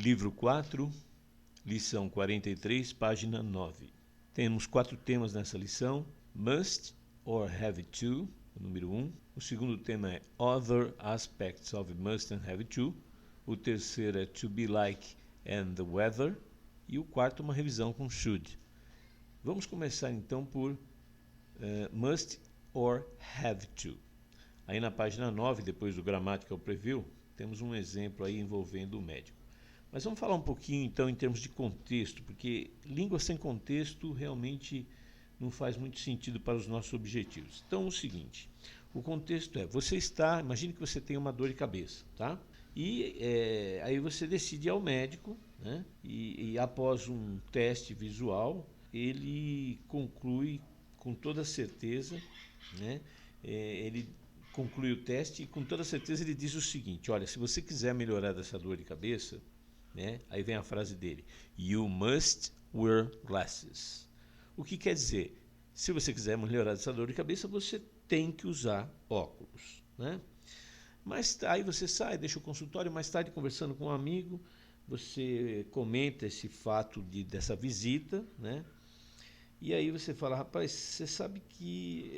Livro 4, lição 43, página 9. Temos 4 temas nessa lição: must or have to, o número 1. O segundo tema é other aspects of must and have to. O terceiro é to be like and the weather. E o quarto, uma revisão com should. Vamos começar então por must or have to. Aí na página 9, depois do Grammatical Preview, temos um exemplo aí envolvendo o médico. Mas vamos falar um pouquinho então em termos de contexto, porque língua sem contexto realmente não faz muito sentido para os nossos objetivos. Então, o seguinte, o contexto é, imagine que você tem uma dor de cabeça, tá? E aí você decide ir ao médico, né? E após um teste visual, ele conclui com toda certeza, né? Ele conclui o teste e com toda certeza ele diz o seguinte: olha, se você quiser melhorar dessa dor de cabeça, né? Aí vem a frase dele: you must wear glasses. O que quer dizer? Se você quiser melhorar dessa dor de cabeça, você tem que usar óculos, né? Mas aí você sai, deixa o consultório, mais tarde conversando com um amigo, você comenta esse fato dessa visita, né? E aí você fala: rapaz, você sabe que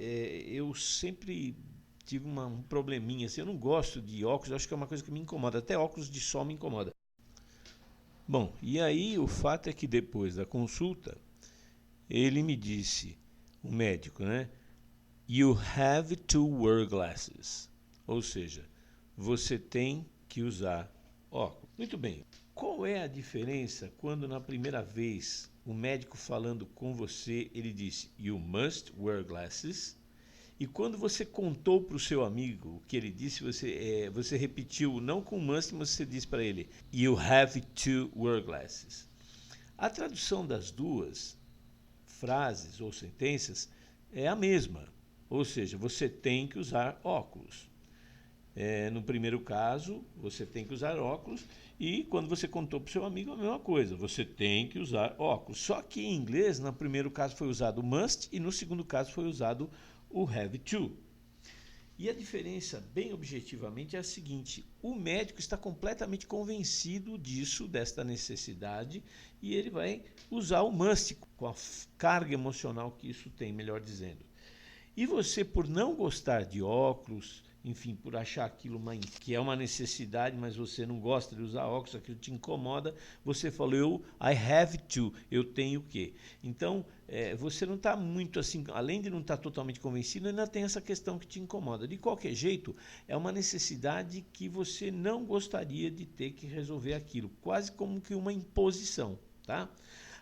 eu sempre tive um probleminha, assim, eu não gosto de óculos, eu acho que é uma coisa que me incomoda, até óculos de sol me incomoda. Bom, e aí o fato é que depois da consulta, ele me disse, o médico, né? You have to wear glasses. Ou seja, você tem que usar óculos. Muito bem. Qual é a diferença quando na primeira vez o médico falando com você, ele disse you must wear glasses, e quando você contou para o seu amigo o que ele disse, você repetiu não com must, mas você disse para ele you have to wear glasses. A tradução das duas frases ou sentenças é a mesma, ou seja, você tem que usar óculos. No primeiro caso, você tem que usar óculos, e quando você contou para o seu amigo, a mesma coisa, você tem que usar óculos. Só que em inglês, no primeiro caso foi usado o must, e no segundo caso foi usado o have to. E a diferença, bem objetivamente, é a seguinte: o médico está completamente convencido desta necessidade, e ele vai usar o must, com a carga emocional que isso tem, melhor dizendo. E você, por não gostar de óculos, enfim, por achar aquilo que é uma necessidade, mas você não gosta de usar óculos, aquilo te incomoda, você falou I have to, eu tenho que. Então, você não está muito assim, além de não estar totalmente convencido, ainda tem essa questão que te incomoda. De qualquer jeito, é uma necessidade que você não gostaria de ter que resolver aquilo, quase como que uma imposição, tá?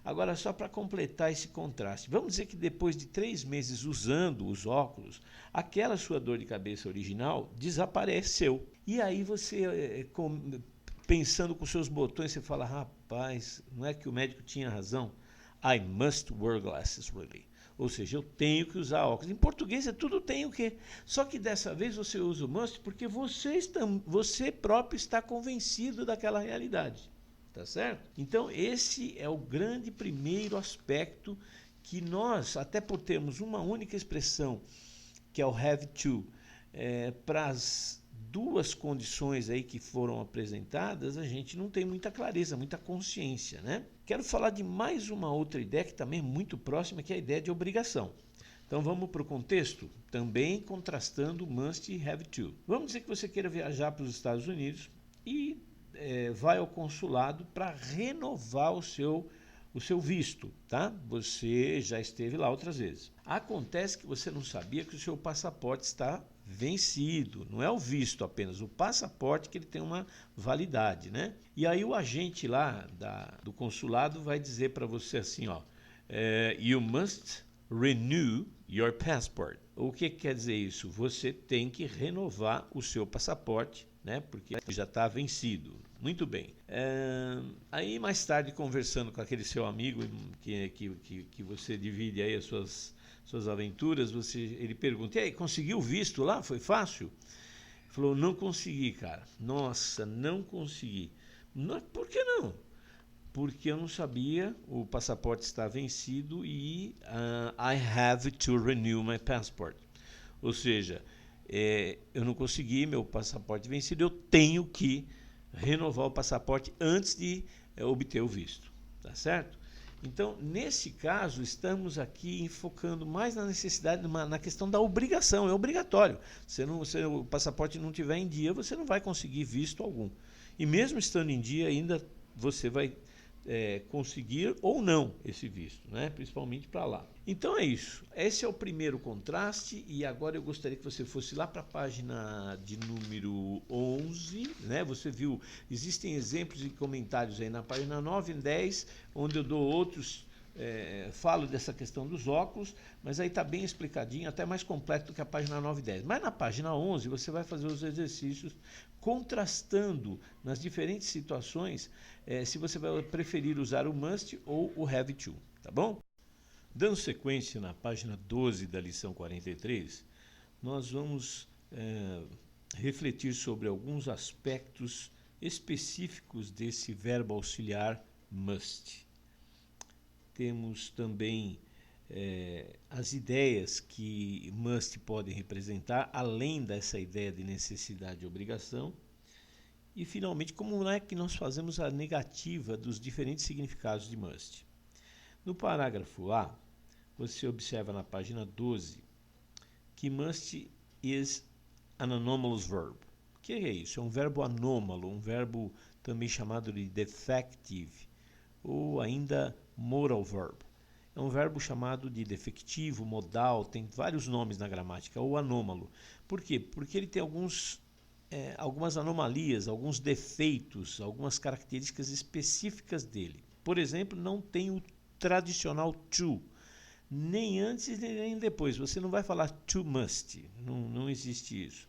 Agora, só para completar esse contraste, vamos dizer que depois de 3 meses usando os óculos, aquela sua dor de cabeça original desapareceu. E aí você, pensando com seus botões, você fala: rapaz, não é que o médico tinha razão? I must wear glasses, really. Ou seja, eu tenho que usar óculos. Em português é tudo tem o quê? Só que dessa vez você usa o must porque você próprio está convencido daquela realidade. Tá certo? Então, esse é o grande primeiro aspecto que nós, até por termos uma única expressão, que é o have to, para as duas condições aí que foram apresentadas, a gente não tem muita clareza, muita consciência, né? Quero falar de mais uma outra ideia que também é muito próxima, que é a ideia de obrigação. Então vamos para o contexto, também contrastando must e have to. Vamos dizer que você queira viajar para os Estados Unidos e vai ao consulado para renovar o seu visto, tá? Você já esteve lá outras vezes. Acontece que você não sabia que o seu passaporte está vencido, não é o visto apenas, o passaporte, que ele tem uma validade, né? E aí o agente lá do consulado vai dizer para você assim, ó, you must renew your passport. O que quer dizer isso? Você tem que renovar o seu passaporte, né? Porque já está vencido. Muito bem. Aí mais tarde, conversando com aquele seu amigo que você divide aí as suas aventuras, ele pergunta: e aí, conseguiu o visto lá? Foi fácil? Ele falou: não consegui, cara. Nossa, não consegui. Por que não? Porque eu não sabia, o passaporte está vencido e I have to renew my passport. Ou seja, eu não consegui, meu passaporte vencido, eu tenho que renovar o passaporte antes de obter o visto, tá certo? Então, nesse caso, estamos aqui enfocando mais na necessidade, na questão da obrigação, é obrigatório. Se o passaporte não estiver em dia, você não vai conseguir visto algum. E mesmo estando em dia, ainda você vai conseguir ou não esse visto, né? Principalmente para lá. Então é isso. Esse é o primeiro contraste e agora eu gostaria que você fosse lá para a página de número 11, né? Você viu, existem exemplos e comentários aí na página 9 e 10, onde eu dou outros, falo dessa questão dos óculos, mas aí está bem explicadinho, até mais completo do que a página 9 e 10. Mas na página 11 você vai fazer os exercícios contrastando nas diferentes situações se você vai preferir usar o must ou o have to, tá bom? Dando sequência na página 12 da lição 43, nós vamos refletir sobre alguns aspectos específicos desse verbo auxiliar must. Temos também as ideias que must podem representar, além dessa ideia de necessidade e obrigação. E, finalmente, como é que nós fazemos a negativa dos diferentes significados de must. No parágrafo A, você observa na página 12 que must is an anomalous verb. O que é isso? É um verbo anômalo, um verbo também chamado de defective, ou ainda modal verb. É um verbo chamado de defectivo, modal, tem vários nomes na gramática, ou anômalo. Por quê? Porque ele tem algumas anomalias, alguns defeitos, algumas características específicas dele. Por exemplo, não tem o tradicional to, nem antes nem depois. Você não vai falar to must, não existe isso.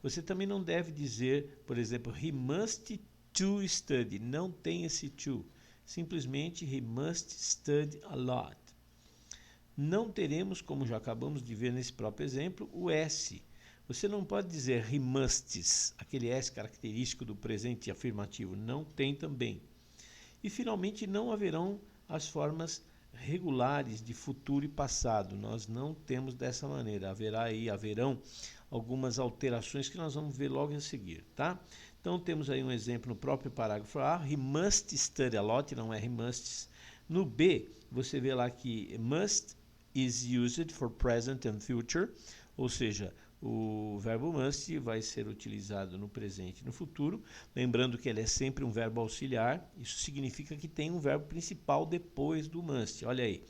Você também não deve dizer, por exemplo, he must to study, não tem esse to. Simplesmente he must study a lot. Não teremos, como já acabamos de ver nesse próprio exemplo, o S. Você não pode dizer he musts, aquele S característico do presente afirmativo, não tem também. E, finalmente, não haverão as formas regulares de futuro e passado. Nós não temos dessa maneira. Haverão algumas alterações que nós vamos ver logo a seguir, tá? Então, temos aí um exemplo no próprio parágrafo A. He must study a lot, não é he musts. No B, você vê lá que must is used for present and future, ou seja, o verbo must vai ser utilizado no presente e no futuro, lembrando que ele é sempre um verbo auxiliar, isso significa que tem um verbo principal depois do must. Olha aí,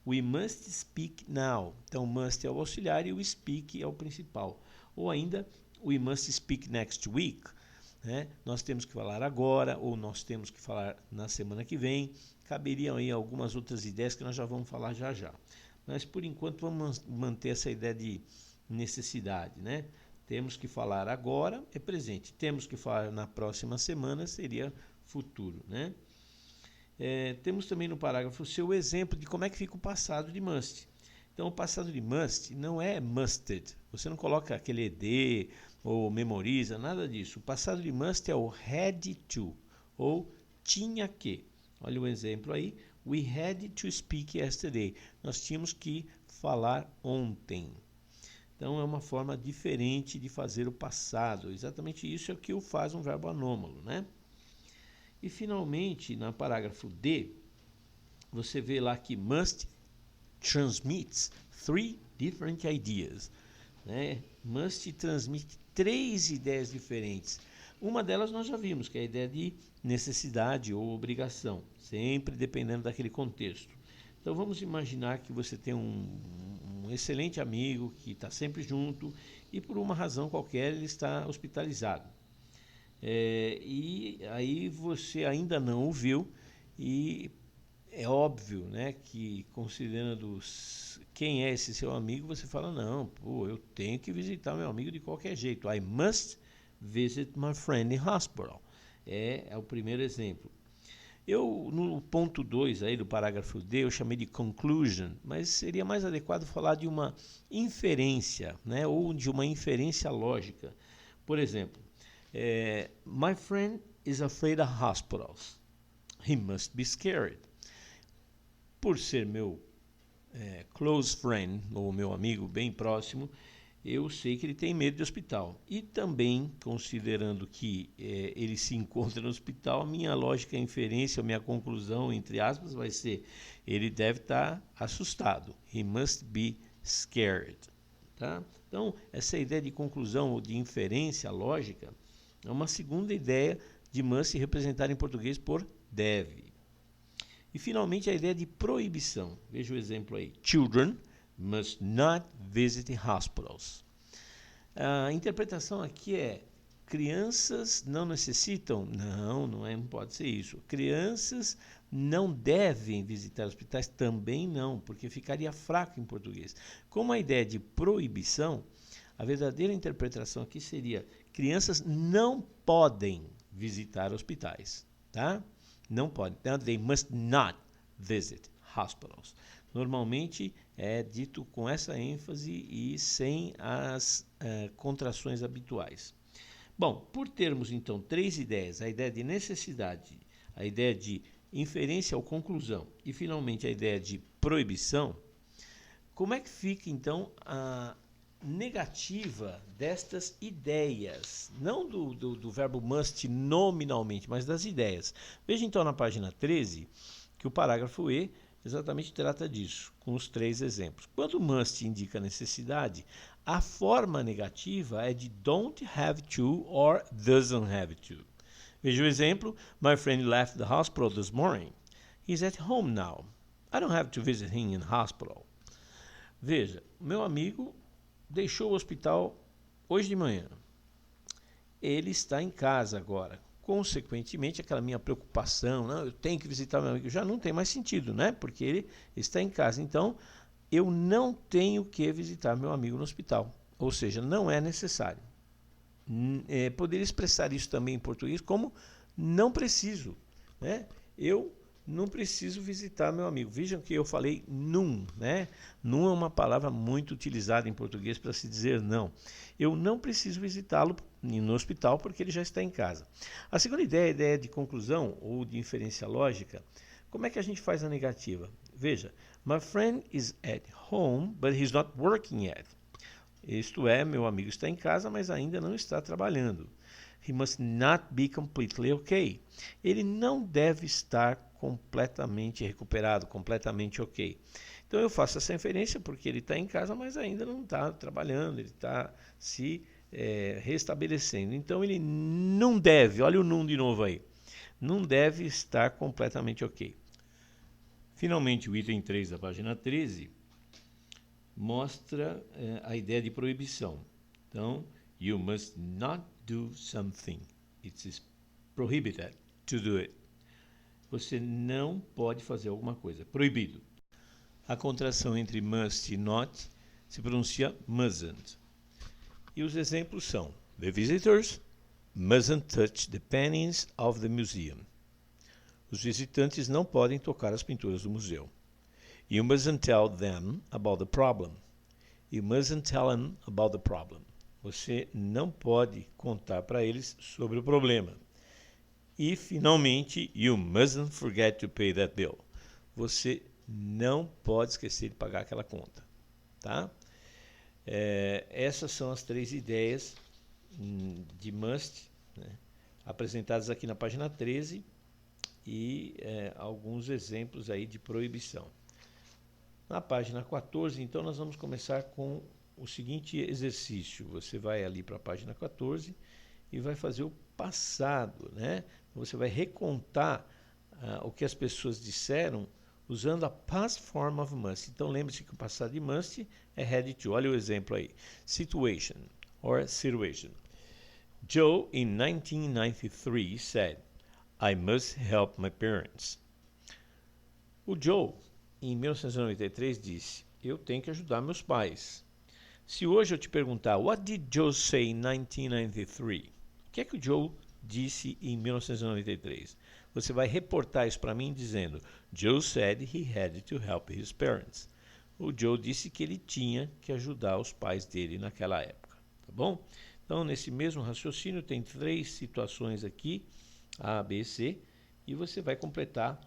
we must speak now, então must é o auxiliar e o speak é o principal. Ou ainda, we must speak next week, né? Nós temos que falar agora, ou nós temos que falar na semana que vem. Caberiam aí algumas outras ideias que nós já vamos falar já já. Mas, por enquanto, vamos manter essa ideia de necessidade, né? Temos que falar agora, é presente. Temos que falar na próxima semana, seria futuro, né? Temos também no parágrafo C o exemplo de como é que fica o passado de must. Então, o passado de must não é musted. Você não coloca aquele ed ou memoriza, nada disso. O passado de must é o had to, ou tinha que. Olha o exemplo aí. We had to speak yesterday. Nós tínhamos que falar ontem. Então, é uma forma diferente de fazer o passado. Exatamente isso é o que o faz um verbo anômalo, né? E, finalmente, no parágrafo D, você vê lá que must transmits three different ideas, né? Must transmite 3 ideias diferentes. Uma delas nós já vimos, que é a ideia de necessidade ou obrigação, sempre dependendo daquele contexto. Então, vamos imaginar que você tem um excelente amigo que está sempre junto e, por uma razão qualquer, ele está hospitalizado. E aí você ainda não o viu e é óbvio, né, que considerando quem é esse seu amigo, você fala, não, eu tenho que visitar meu amigo de qualquer jeito. I must visit my friend in hospital. É o primeiro exemplo. No ponto 2 aí do parágrafo D, eu chamei de conclusion, mas seria mais adequado falar de uma inferência, né, ou de uma inferência lógica. Por exemplo, my friend is afraid of hospitals. He must be scared. Por ser meu close friend, ou meu amigo bem próximo, eu sei que ele tem medo de hospital. E também, considerando que ele se encontra no hospital, a minha lógica, inferência, a minha conclusão, entre aspas, vai ser: ele deve estar assustado. He must be scared. Tá? Então, essa ideia de conclusão ou de inferência lógica é uma segunda ideia de must representada em português por deve. E, finalmente, a ideia de proibição. Veja o exemplo aí. Children must not visit hospitals. A interpretação aqui é: crianças não necessitam? Não pode ser isso. Crianças não devem visitar hospitais? Também não, porque ficaria fraco em português. Como a ideia de proibição, a verdadeira interpretação aqui seria: crianças não podem visitar hospitais, tá? Não podem. Então, they must not visit hospitals. Normalmente é dito com essa ênfase e sem as contrações habituais. Bom, por termos então três ideias: a ideia de necessidade, a ideia de inferência ou conclusão e finalmente a ideia de proibição, como é que fica então a negativa destas ideias? Não do verbo must nominalmente, mas das ideias. Veja então na página 13 que o parágrafo E exatamente trata disso, com os três exemplos. Quando must indica necessidade, a forma negativa é de don't have to or doesn't have to. Veja o exemplo: My friend left the hospital this morning. He's at home now. I don't have to visit him in hospital. Veja, meu amigo deixou o hospital hoje de manhã. Ele está em casa agora. Consequentemente, aquela minha preocupação, não, eu tenho que visitar meu amigo, já não tem mais sentido, né? Porque ele está em casa. Então, eu não tenho que visitar meu amigo no hospital. Ou seja, não é necessário. Poderia expressar isso também em português como não preciso, né? Eu não preciso visitar meu amigo. Vejam que eu falei num, né? Num é uma palavra muito utilizada em português para se dizer não. Eu não preciso visitá-lo no hospital porque ele já está em casa. A segunda ideia é a ideia de conclusão ou de inferência lógica. Como é que a gente faz a negativa? Veja, my friend is at home, but he's not working yet. Isto é, meu amigo está em casa, mas ainda não está trabalhando. He must not be completely okay. Ele não deve estar completamente recuperado, completamente ok. Então eu faço essa inferência porque ele está em casa, mas ainda não está trabalhando, ele está se restabelecendo. Então ele não deve, olha o não de novo aí, não deve estar completamente ok. Finalmente, o item 3 da página 13 mostra a ideia de proibição. Então, you must not do something. It is prohibited to do it. Você não pode fazer alguma coisa. Proibido. A contração entre must e not se pronuncia mustn't. E os exemplos são: The visitors mustn't touch the paintings of the museum. Os visitantes não podem tocar as pinturas do museu. You mustn't tell them about the problem. You mustn't tell them about the problem. Você não pode contar para eles sobre o problema. E, finalmente, you mustn't forget to pay that bill. Você não pode esquecer de pagar aquela conta. Tá? Essas são as três ideias de must, né, apresentadas aqui na página 13 e alguns exemplos aí de proibição. Na página 14, então, nós vamos começar com o seguinte exercício. Você vai ali para a página 14 e vai fazer o passado, né? Você vai recontar o que as pessoas disseram usando a past form of must. Então, lembre-se que o passado de must é had to. Olha o exemplo aí. Situation or situation. Joe, in 1993, said, I must help my parents. O Joe, em 1993, disse, eu tenho que ajudar meus pais. Se hoje eu te perguntar, what did Joe say in 1993? O que é que o Joe disse em 1993? Você vai reportar isso para mim dizendo, Joe said he had to help his parents. O Joe disse que ele tinha que ajudar os pais dele naquela época. Tá bom? Então, nesse mesmo raciocínio, tem três situações aqui, A, B, C, e você vai completar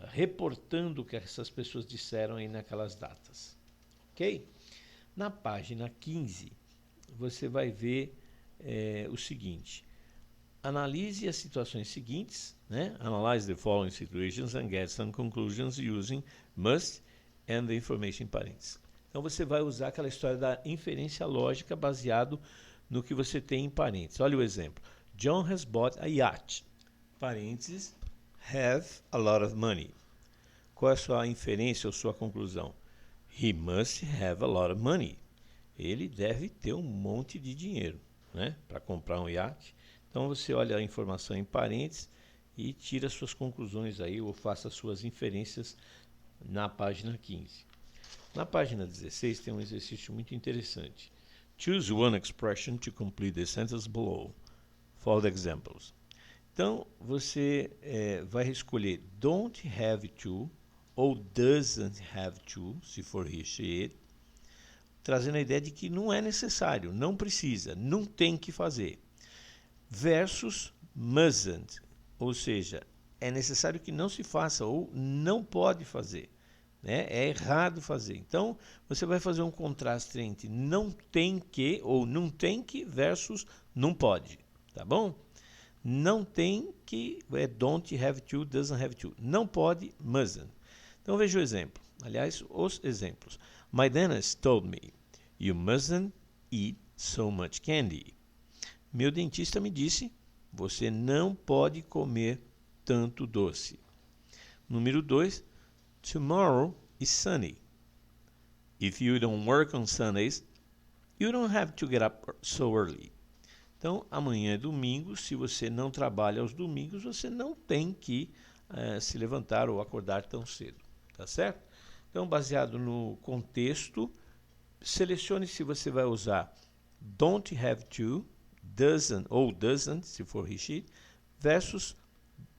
reportando o que essas pessoas disseram aí naquelas datas. Ok? Na página 15, você vai ver o seguinte. Analise as situações seguintes, né? Analyze the following situations and get some conclusions using must and the information in parênteses. Então você vai usar aquela história da inferência lógica baseado no que você tem em parênteses. Olha o exemplo. John has bought a yacht. Parênteses, have a lot of money. Qual é a sua inferência ou sua conclusão? He must have a lot of money. Ele deve ter um monte de dinheiro, né, para comprar um iate. Então você olha a informação em parênteses e tira suas conclusões aí, ou faça suas inferências na página 15. Na página 16 tem um exercício muito interessante. Choose one expression to complete the sentence below. Follow the examples. Então você vai escolher don't have to ou doesn't have to, se for he, she, it, trazendo a ideia de que não é necessário, não precisa, não tem que fazer. Versus mustn't, ou seja, é necessário que não se faça ou não pode fazer, né? É errado fazer. Então, você vai fazer um contraste entre não tem que ou não tem que versus não pode, tá bom? Não tem que é don't have to, doesn't have to. Não pode, mustn't. Então veja o exemplo. Aliás, os exemplos. My dentist told me, you mustn't eat so much candy. Meu dentista me disse, você não pode comer tanto doce. Número 2, tomorrow is sunny. If you don't work on Sundays, you don't have to get up so early. Então, amanhã é domingo, se você não trabalha aos domingos, você não tem que se levantar ou acordar tão cedo, tá certo? Então, baseado no contexto, selecione se você vai usar don't have to, doesn't ou doesn't, se for he, she, versus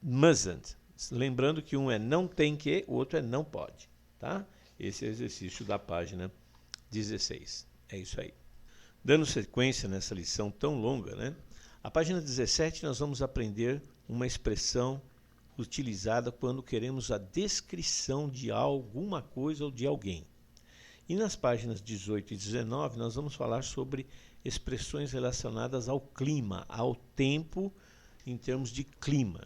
mustn't. Lembrando que um é não tem que, o outro é não pode, tá? Esse é o exercício da página 16. É isso aí. Dando sequência nessa lição tão longa, né? A página 17 nós vamos aprender uma expressão utilizada quando queremos a descrição de alguma coisa ou de alguém. E nas páginas 18 e 19 nós vamos falar sobre expressões relacionadas ao clima, ao tempo em termos de clima.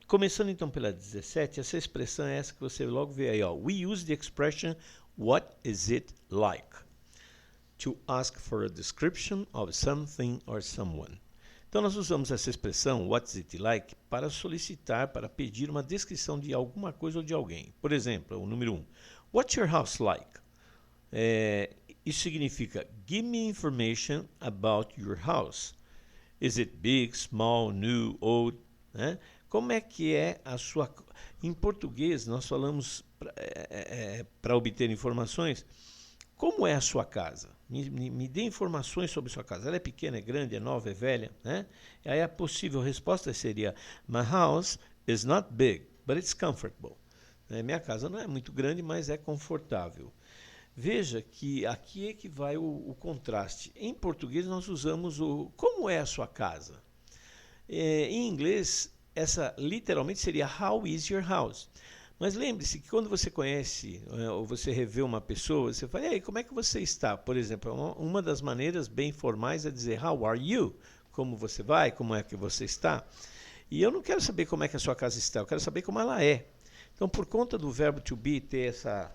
Começando então pela 17, essa expressão é essa que você logo vê aí, ó. We use the expression what is it like to ask for a description of something or someone. Então nós usamos essa expressão what is it like para solicitar, para pedir uma descrição de alguma coisa ou de alguém. Por exemplo, o número 1. What's your house like? Isso significa give me information about your house. Is it big, small, new, old? Né? Como é que é a sua... Em português, nós falamos para obter informações, como é a sua casa? Me dê informações sobre sua casa. Ela é pequena, é grande, é nova, é velha? Né? E aí a possível resposta seria My house is not big, but it's comfortable. Minha casa não é muito grande, mas é confortável. Veja que aqui é que vai o contraste. Em português nós usamos o como é a sua casa. Em inglês, essa literalmente seria How is your house? Mas lembre-se que quando você conhece ou você revê uma pessoa, você fala, e aí, como é que você está? Por exemplo, uma das maneiras bem formais é dizer How are you? Como você vai? Como é que você está? E eu não quero saber como é que a sua casa está, eu quero saber como ela é. Então, por conta do verbo to be ter essa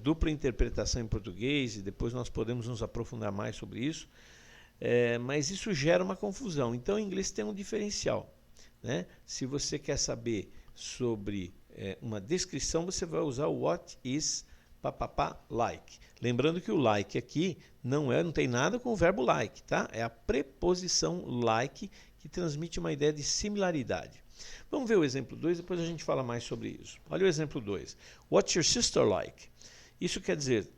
dupla interpretação em português, e depois nós podemos nos aprofundar mais sobre isso, mas isso gera uma confusão. Então, em inglês tem um diferencial, né? Se você quer saber sobre uma descrição, você vai usar o what is papapá like. Lembrando que o like aqui não tem nada com o verbo like, tá? É a preposição like que transmite uma ideia de similaridade. Vamos ver o exemplo 2, depois a gente fala mais sobre isso. Olha o exemplo 2. What's your sister like? Isso quer dizer,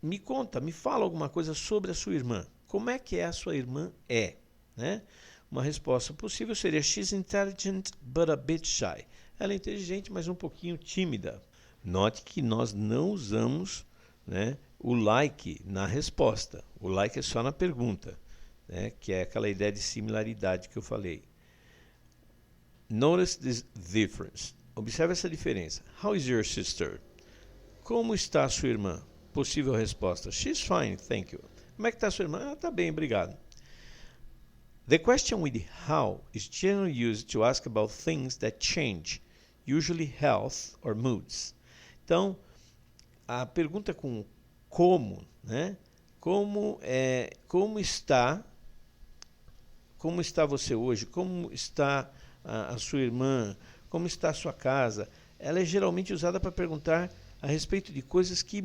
me conta, me fala alguma coisa sobre a sua irmã. Como é que a sua irmã é? Né? Uma resposta possível seria She's intelligent but a bit shy. Ela é inteligente, mas um pouquinho tímida. Note que nós não usamos, né, o like na resposta. O like é só na pergunta, né, que é aquela ideia de similaridade que eu falei. Notice this difference. Observe essa diferença. How is your sister? Como está a sua irmã? possível resposta. She's fine, thank you. Como é que está sua irmã? Ah, tá bem, obrigado. The question with how is generally used to ask about things that change, usually health or moods. Então, a pergunta com como, né? Como está você hoje? Como está a sua irmã? Como está a sua casa? Ela é geralmente usada para perguntar a respeito de coisas que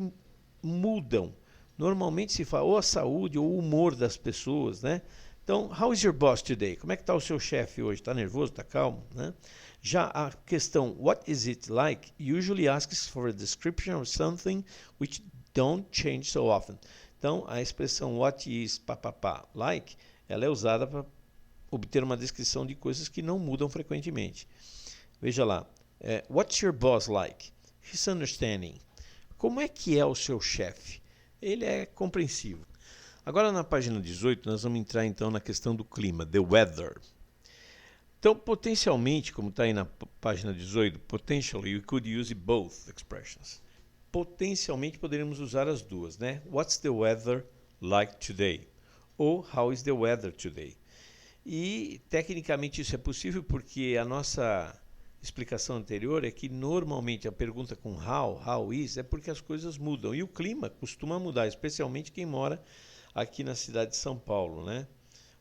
mudam. Normalmente se fala ou a saúde ou o humor das pessoas, né? Então, how is your boss today? Como é que está o seu chefe hoje? Está nervoso? Está calmo? Né? Já a questão what is it like usually asks for a description of something which don't change so often. Então, a expressão what is papapá like, ela é usada para obter uma descrição de coisas que não mudam frequentemente. Veja lá. What's your boss like? He's understanding. Como é que é o seu chefe? Ele é compreensivo. Agora na página 18 nós vamos entrar então na questão do clima, the weather. Então potencialmente, como está aí na página 18, potentially we could use both expressions. Potencialmente poderíamos usar as duas, né? What's the weather like today? Ou how is the weather today? E tecnicamente isso é possível porque a nossa explicação anterior é que normalmente a pergunta com how is, é porque as coisas mudam. E o clima costuma mudar, especialmente quem mora aqui na cidade de São Paulo, né?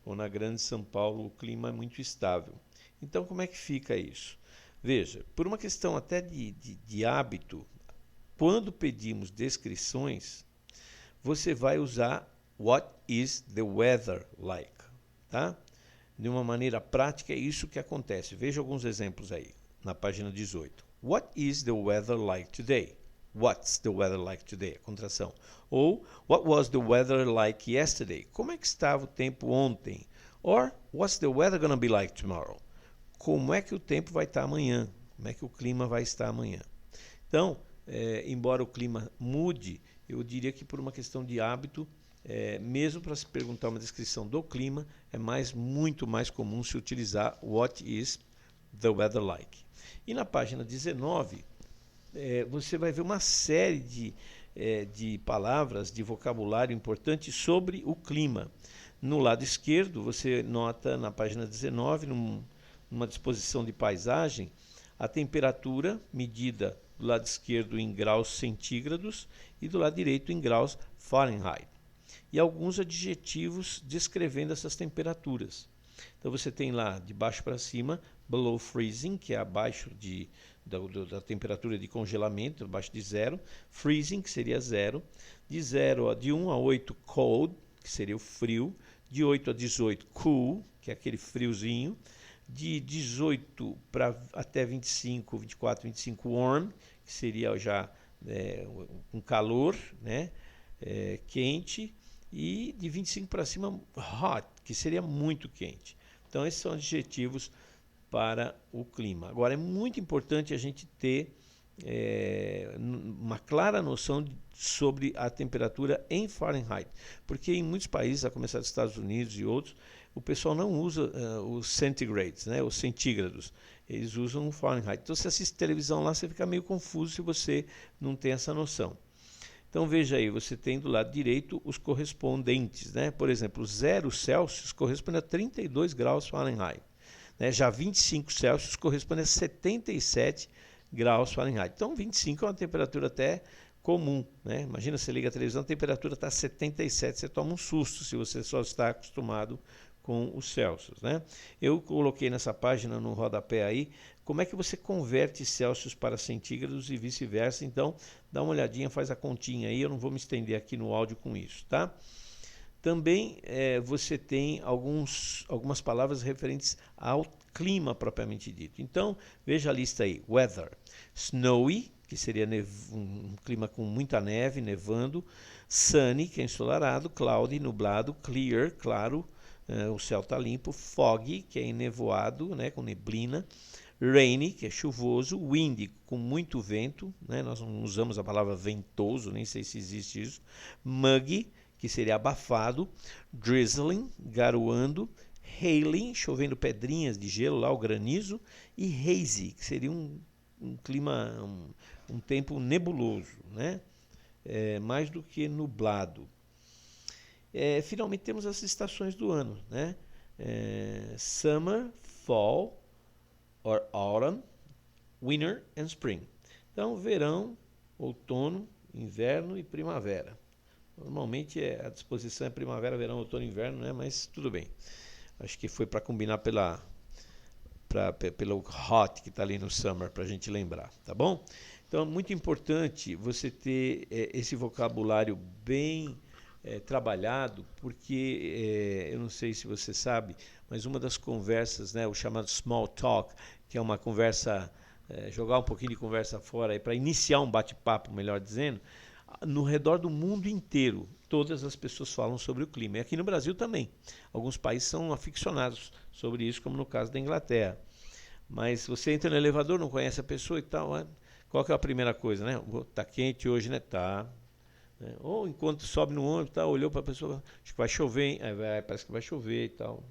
Ou na grande São Paulo, o clima é muito estável. Então, como é que fica isso? Veja, por uma questão até de hábito, quando pedimos descrições, você vai usar what is the weather like, tá? De uma maneira prática, é isso que acontece. Veja alguns exemplos aí, na página 18. What is the weather like today? What's the weather like today? A contração. Ou, what was the weather like yesterday? Como é que estava o tempo ontem? Or, what's the weather gonna be like tomorrow? Como é que o tempo vai estar amanhã? Como é que o clima vai estar amanhã? Então, embora o clima mude, eu diria que por uma questão de hábito, mesmo para se perguntar uma descrição do clima, é muito mais comum se utilizar what is the weather like. E na página 19, você vai ver uma série de palavras, de vocabulário importante sobre o clima. No lado esquerdo, você nota na página 19, numa disposição de paisagem, a temperatura medida do lado esquerdo em graus centígrados e do lado direito em graus Fahrenheit. E alguns adjetivos descrevendo essas temperaturas. Então você tem lá, de baixo para cima, below freezing, que é abaixo da temperatura de congelamento, abaixo de zero. Freezing, que seria zero. De 1 a 8, cold, que seria o frio. De 8 a 18, cool, que é aquele friozinho. De 18 até 25, 24, 25, warm, que seria já um calor, né? Quente. E de 25 para cima, hot, que seria muito quente. Então, esses são adjetivos para o clima. Agora, é muito importante a gente ter uma clara noção sobre a temperatura em Fahrenheit, porque em muitos países, a começar dos Estados Unidos e outros, o pessoal não usa os centigrades, né, os centígrados, eles usam o Fahrenheit. Então, se assiste televisão lá, você fica meio confuso se você não tem essa noção. Então veja aí, você tem do lado direito os correspondentes, né? Por exemplo, 0 Celsius corresponde a 32 graus Fahrenheit. Né? Já 25 Celsius corresponde a 77 graus Fahrenheit. Então 25 é uma temperatura até comum, né? Imagina, você liga a televisão, a temperatura está 77, você toma um susto se você só está acostumado com os Celsius, né? Eu coloquei nessa página no rodapé aí como é que você converte Celsius para centígrados e vice-versa. Então, dá uma olhadinha, faz a continha aí, eu não vou me estender aqui no áudio com isso, tá? Também você tem algumas palavras referentes ao clima propriamente dito. Então, veja a lista aí. Weather. Snowy, que seria um clima com muita neve, nevando. Sunny, que é ensolarado. Cloudy, nublado. Clear, claro, o céu está limpo. Foggy, que é enevoado, né, com neblina. Rainy, que é chuvoso. Windy, com muito vento, né? Nós não usamos a palavra ventoso, nem sei se existe isso. Muggy, que seria abafado. Drizzling, garoando. Hailing, chovendo pedrinhas de gelo, lá o granizo. E hazy, que seria um clima, um tempo nebuloso, né? mais do que nublado. Finalmente temos as estações do ano, né? Summer, Fall, or Autumn, Winter and Spring. Então, verão, outono, inverno e primavera. Normalmente a disposição é primavera, verão, outono e inverno, né? Mas tudo bem. Acho que foi para combinar pelo hot que está ali no summer, para a gente lembrar, tá bom? Então, é muito importante você ter esse vocabulário bem trabalhado, porque eu não sei se você sabe, mas uma das conversas, né, o chamado small talk, que é uma conversa, jogar um pouquinho de conversa fora para iniciar um bate-papo, melhor dizendo, no redor do mundo inteiro, todas as pessoas falam sobre o clima. E aqui no Brasil também. Alguns países são aficionados sobre isso, como no caso da Inglaterra. Mas você entra no elevador, não conhece a pessoa e tal, qual que é a primeira coisa, né? Tá quente hoje, né? Tá. Ou enquanto sobe no ônibus, tá, olhou para a pessoa, acho que vai chover, hein? Aí parece que vai chover e tal.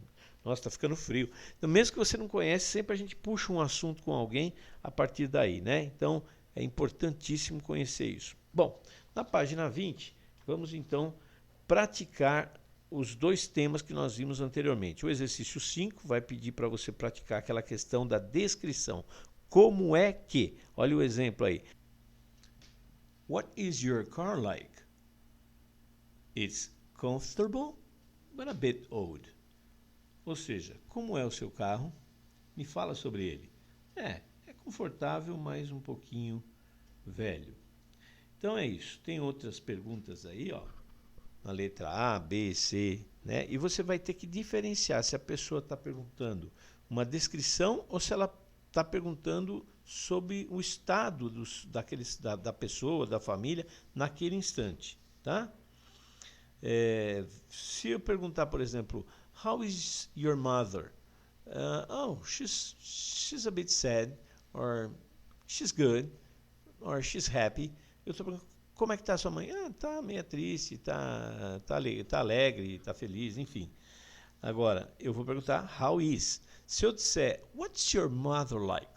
Nossa, tá ficando frio. Então, mesmo que você não conhece, sempre a gente puxa um assunto com alguém a partir daí, né? Então, é importantíssimo conhecer isso. Bom, na página 20, vamos então praticar os dois temas que nós vimos anteriormente. O exercício 5 vai pedir para você praticar aquela questão da descrição. Como é que? Olha o exemplo aí. What is your car like? It's comfortable, but a bit old. Ou seja, como é o seu carro? Me fala sobre ele. É confortável, mas um pouquinho velho. Então é isso. Tem outras perguntas aí, ó, na letra A, B, C, né? E você vai ter que diferenciar se a pessoa está perguntando uma descrição ou se ela está perguntando sobre o estado da pessoa, da família, naquele instante, tá? Se eu perguntar, por exemplo, how is your mother? She's a bit sad, or she's good, or she's happy. Eu estou perguntando, como é que está a sua mãe? Está meio triste, tá alegre, está feliz, enfim. Agora, eu vou perguntar, how is? Se eu disser, what's your mother like?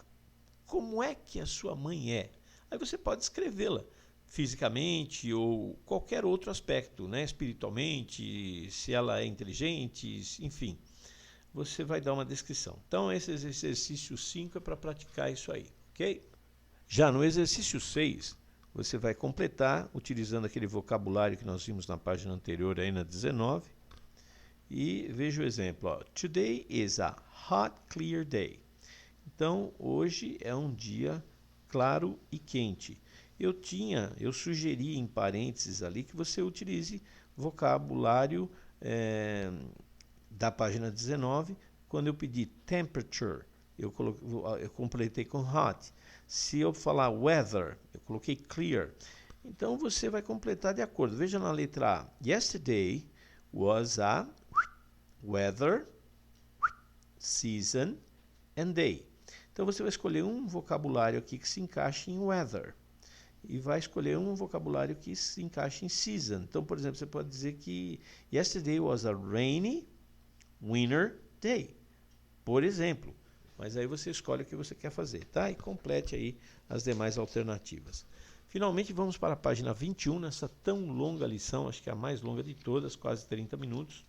Como é que a sua mãe é? Aí você pode escrevê-la fisicamente ou qualquer outro aspecto, né? Espiritualmente, se ela é inteligente, enfim. Você vai dar uma descrição. Então, esse exercício 5 é para praticar isso aí, ok? Já no exercício 6, você vai completar utilizando aquele vocabulário que nós vimos na página anterior, aí na 19. E veja o exemplo. Ó. Today is a hot, clear day. Então, hoje é um dia claro e quente. Eu sugeri em parênteses ali que você utilize vocabulário da página 19. Quando eu pedi temperature, eu completei com hot. Se eu falar weather, eu coloquei clear. Então, você vai completar de acordo. Veja na letra A. Yesterday was a weather, season and day. Então, você vai escolher um vocabulário aqui que se encaixe em weather. E vai escolher um vocabulário que se encaixe em season. Então, por exemplo, você pode dizer que yesterday was a rainy winter day. Por exemplo. Mas aí você escolhe o que você quer fazer, tá? E complete aí as demais alternativas. Finalmente, vamos para a página 21, nessa tão longa lição, acho que é a mais longa de todas, quase 30 minutos,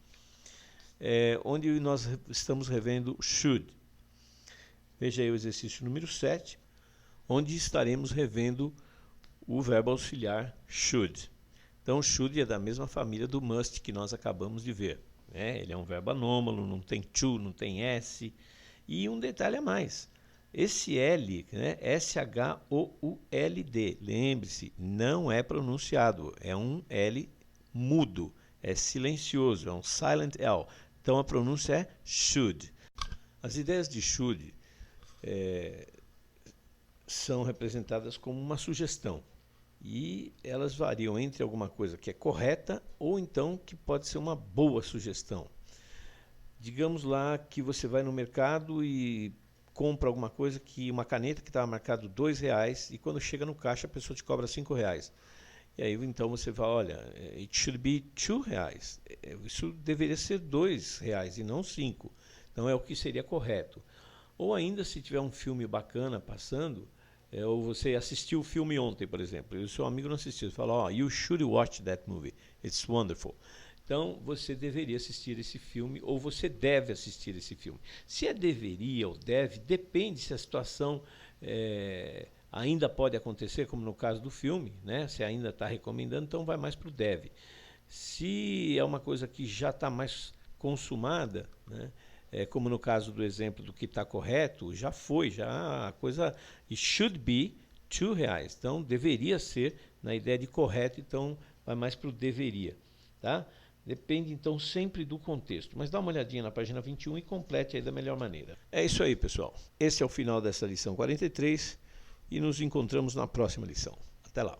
onde nós estamos revendo should. Veja aí o exercício número 7, onde estaremos revendo o verbo auxiliar should. Então, should é da mesma família do must que nós acabamos de ver. Ele é um verbo anômalo, não tem to, não tem s. E um detalhe a mais. Esse L, né, S-H-O-U-L-D, lembre-se, não é pronunciado. É um L mudo, é silencioso, é um silent L. Então, a pronúncia é should. As ideias de should são representadas como uma sugestão. E elas variam entre alguma coisa que é correta ou então que pode ser uma boa sugestão. Digamos lá que você vai no mercado e compra alguma coisa, uma caneta que estava marcado R$2 e quando chega no caixa a pessoa te cobra R$5. E aí então você vai, olha, it should be R$2. Isso deveria ser R$2 e não 5. Então é o que seria correto. Ou ainda se tiver um filme bacana passando, ou você assistiu o filme ontem, por exemplo, e o seu amigo não assistiu, você fala, you should watch that movie, it's wonderful. Então, você deveria assistir esse filme, ou você deve assistir esse filme. Se é deveria ou deve, depende se a situação ainda pode acontecer, como no caso do filme, né? Se ainda está recomendando, então vai mais para o deve. Se é uma coisa que já está mais consumada, né? Como no caso do exemplo do que está correto, já foi, já a coisa it should be R$2. Então, deveria ser, na ideia de correto, então vai mais para o deveria. Tá? Depende, então, sempre do contexto. Mas dá uma olhadinha na página 21 e complete aí da melhor maneira. É isso aí, pessoal. Esse é o final dessa lição 43 e nos encontramos na próxima lição. Até lá.